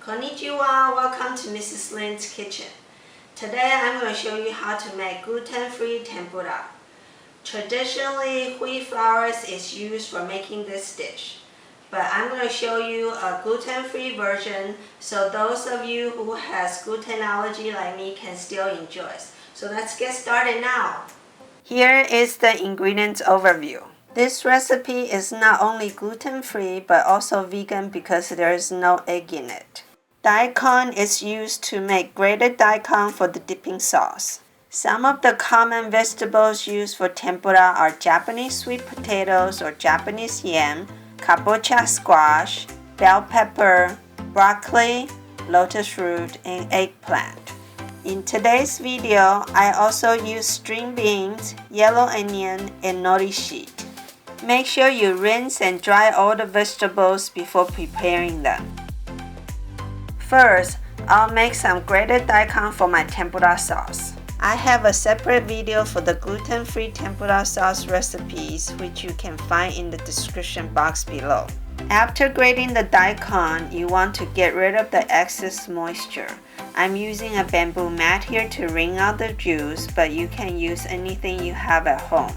Konnichiwa, welcome to Mrs. Lin's kitchen. Today I'm going to show you how to make gluten-free tempura. Traditionally, wheat flour is used for making this dish, but I'm going to show you a gluten-free version so those of you who has gluten allergy like me can still enjoy it. So let's get started now. Here is the ingredients overview. This recipe is not only gluten-free but also vegan because there is no egg in it. Daikon is used to make grated daikon for the dipping sauce. Some of the common vegetables used for tempura are Japanese sweet potatoes or Japanese yam, kabocha squash, bell pepper, broccoli, lotus root, and eggplant. In today's video, I also use string beans, yellow onion, and nori sheet. Make sure you rinse and dry all the vegetables before preparing them. First, I'll make some grated daikon for my tempura sauce. I have a separate video for the gluten-free tempura sauce recipes which you can find in the description box below. After grating the daikon, you want to get rid of the excess moisture. I'm using a bamboo mat here to wring out the juice, but you can use anything you have at home.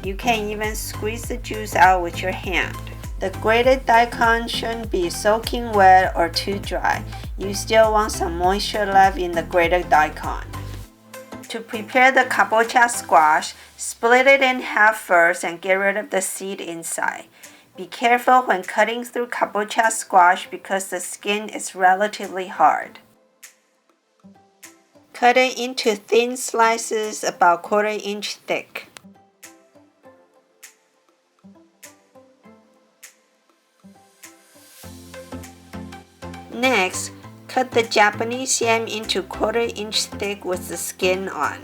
You can even squeeze the juice out with your hand. The grated daikon shouldn't be soaking wet or too dry. You still want some moisture left in the grated daikon. To prepare the kabocha squash, split it in half first and get rid of the seed inside. Be careful when cutting through kabocha squash because the skin is relatively hard. Cut it into thin slices about 1/4 inch thick. Next, cut the Japanese yam into 1/4 inch thick with the skin on.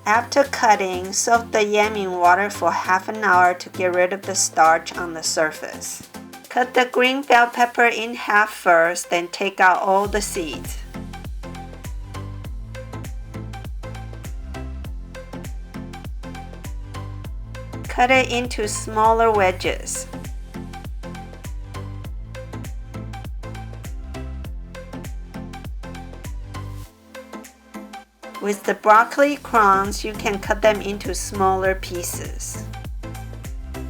After cutting, soak the yam in water for half an hour to get rid of the starch on the surface. Cut the green bell pepper in half first, then take out all the seeds. Cut it into smaller wedges. With the broccoli crowns, you can cut them into smaller pieces.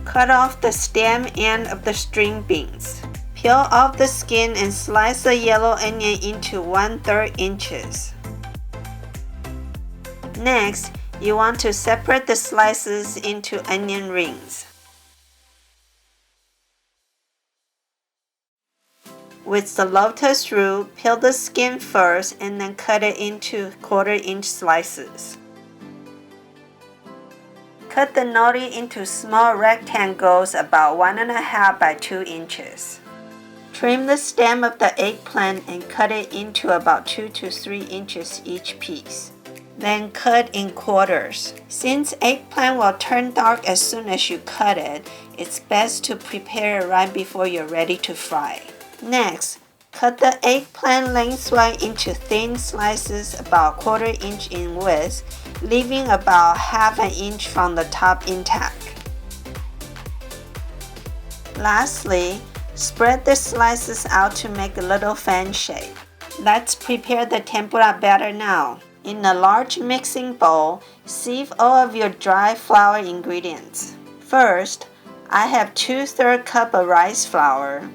Cut off the stem end of the string beans. Peel off the skin and slice the yellow onion into 1/3 inches. Next, you want to separate the slices into onion rings. With the lotus root, peel the skin first and then cut it into 1/4 inch slices. Cut the nori into small rectangles about 1.5 by 2 inches. Trim the stem of the eggplant and cut it into about 2 to 3 inches each piece. Then cut in quarters. Since eggplant will turn dark as soon as you cut it, it's best to prepare it right before you're ready to fry. Next, cut the eggplant lengthwise into thin slices about 1/4 inch in width, leaving about 1/2 inch from the top intact. Lastly, spread the slices out to make a little fan shape. Let's prepare the tempura batter now. In a large mixing bowl, sieve all of your dry flour ingredients. First, I have 2/3 cup of rice flour,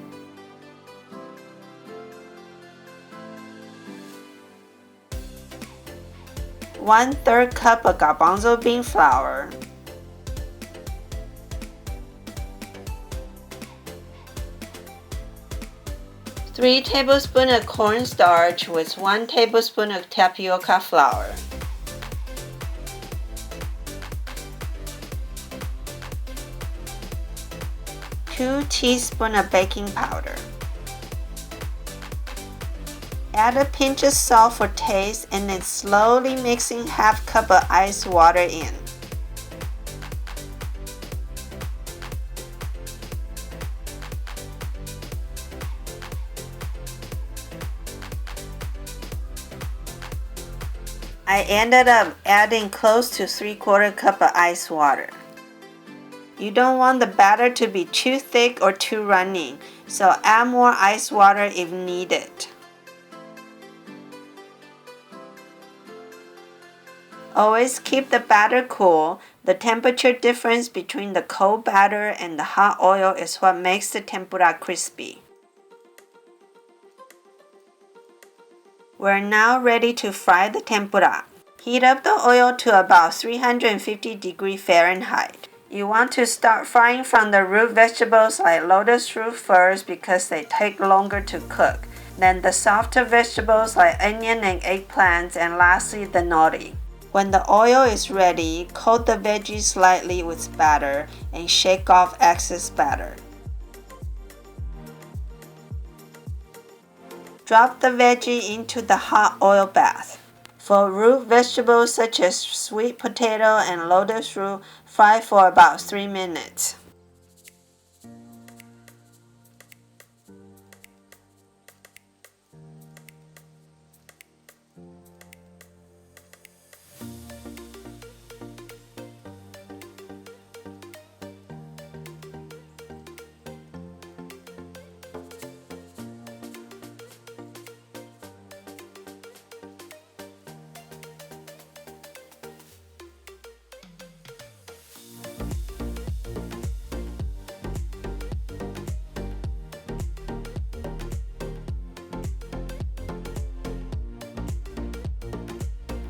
1/3 cup of garbanzo bean flour, 3 tablespoons of cornstarch with 1 tablespoon of tapioca flour, 2 teaspoons of baking powder. Add a pinch of salt for taste and then slowly mixing 1/2 cup of ice water in. I ended up adding close to 3/4 cup of ice water. You don't want the batter to be too thick or too runny. so add more ice water if needed. Always keep the batter cool. The temperature difference between the cold batter and the hot oil is what makes the tempura crispy. We're now ready to fry the tempura. Heat up the oil to about 350 degrees Fahrenheit. You want to start frying from the root vegetables like lotus root first because they take longer to cook. Then the softer vegetables like onion and eggplants, and lastly the nori. When the oil is ready, coat the veggies lightly with batter and shake off excess batter. Drop the veggie into the hot oil bath. For root vegetables such as sweet potato and lotus root, fry for about 3 minutes.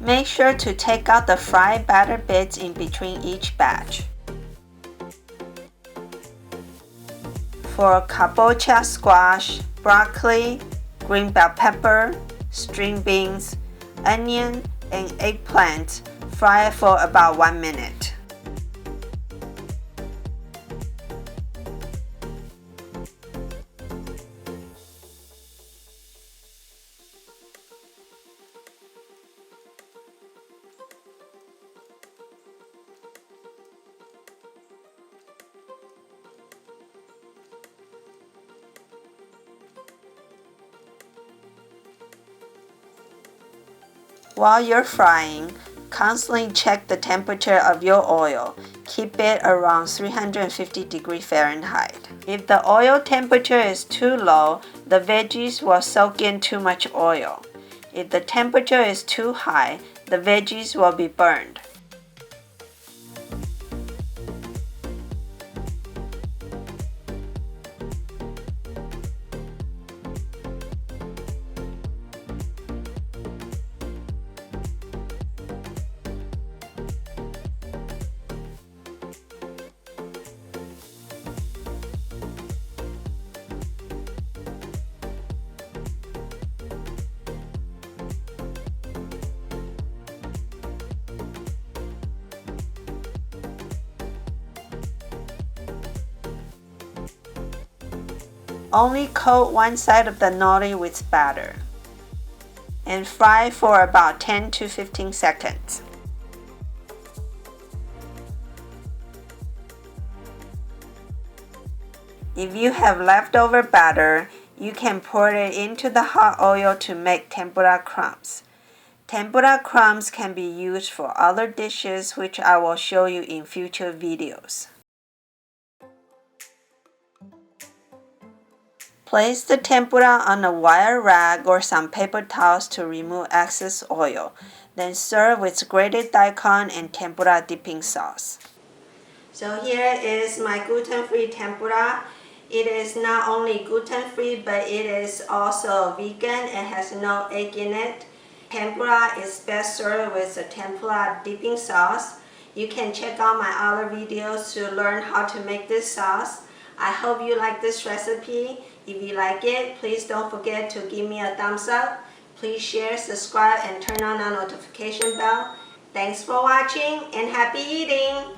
Make sure to take out the fried batter bits in between each batch. For kabocha squash, broccoli, green bell pepper, string beans, onion, and eggplant, fry it for about 1 minute. While you're frying, constantly check the temperature of your oil. Keep it around 350 degrees Fahrenheit. If the oil temperature is too low, the veggies will soak in too much oil. If the temperature is too high, the veggies will be burned. Only coat one side of the nori with batter and fry for about 10 to 15 seconds. If you have leftover batter, you can pour it into the hot oil to make tempura crumbs. Tempura crumbs can be used for other dishes, which I will show you in future videos. Place the tempura on a wire rag or some paper towels to remove excess oil. Then serve with grated daikon and tempura dipping sauce. So here is my gluten-free tempura. It is not only gluten-free, but it is also vegan. It has no egg in it. Tempura is best served with a tempura dipping sauce. You can check out my other videos to learn how to make this sauce. I hope you like this recipe. If you like it, please don't forget to give me a thumbs up. Please share, subscribe, and turn on the notification bell. Thanks for watching and happy eating!